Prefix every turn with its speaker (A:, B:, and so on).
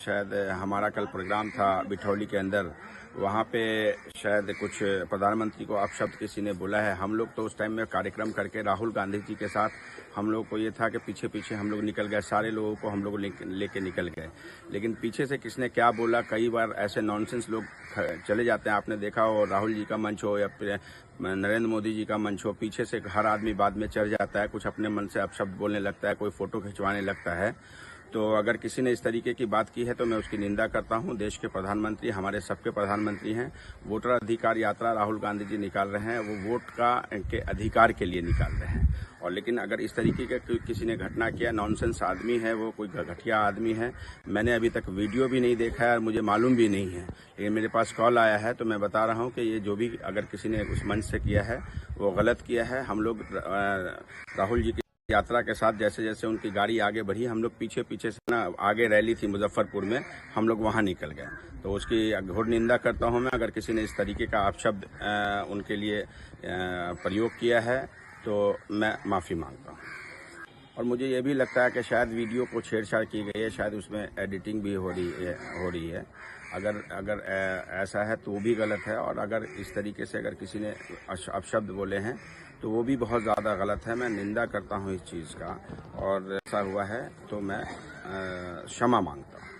A: शायद हमारा कल प्रोग्राम था बिठौली के अंदर, वहाँ पे शायद कुछ प्रधानमंत्री को अपशब्द किसी ने बोला है। हम लोग तो उस टाइम में कार्यक्रम करके राहुल गांधी जी के साथ हम लोग को ये था कि पीछे पीछे हम लोग निकल गए, सारे लोगों को हम लोग लेके निकल गए। लेकिन पीछे से किसने क्या बोला, कई बार ऐसे नॉनसेंस लोग चले जाते हैं। आपने देखा हो राहुल जी का मंच हो या फिर नरेंद्र मोदी जी का मंच हो, पीछे से हर आदमी बाद में चढ़ जाता है, कुछ अपने मन से अपशब्द बोलने लगता है, कोई फोटो खिंचवाने लगता है। तो अगर किसी ने इस तरीके की बात की है तो मैं उसकी निंदा करता हूं। देश के प्रधानमंत्री हमारे सबके प्रधानमंत्री हैं। वोटर अधिकार यात्रा राहुल गांधी जी निकाल रहे हैं, वो वोट के अधिकार के लिए निकाल रहे हैं। और लेकिन अगर इस तरीके का किसी ने घटना किया, नॉनसेंस आदमी है वो, कोई घटिया आदमी है। मैंने अभी तक वीडियो भी नहीं देखा है और मुझे मालूम भी नहीं है, लेकिन मेरे पास कॉल आया है तो मैं बता रहा हूँ कि ये जो भी अगर किसी ने उस मंच से किया है वो गलत किया है। हम लोग राहुल जी की यात्रा के साथ जैसे जैसे उनकी गाड़ी आगे बढ़ी, हम लोग पीछे पीछे से ना, आगे रैली थी मुजफ्फरपुर में, हम लोग वहां निकल गए। तो उसकी घोर निंदा करता हूं मैं। अगर किसी ने इस तरीके का अपशब्द उनके लिए प्रयोग किया है तो मैं माफ़ी मांगता हूं। और मुझे ये भी लगता है कि शायद वीडियो को छेड़छाड़ की गई है, शायद उसमें एडिटिंग भी हो रही है। अगर ऐसा है तो वो भी गलत है। और अगर इस तरीके से अगर किसी ने अपशब्द बोले हैं तो वो भी बहुत ज़्यादा गलत है। मैं निंदा करता हूँ इस चीज़ का, और ऐसा हुआ है तो मैं क्षमा मांगता हूँ।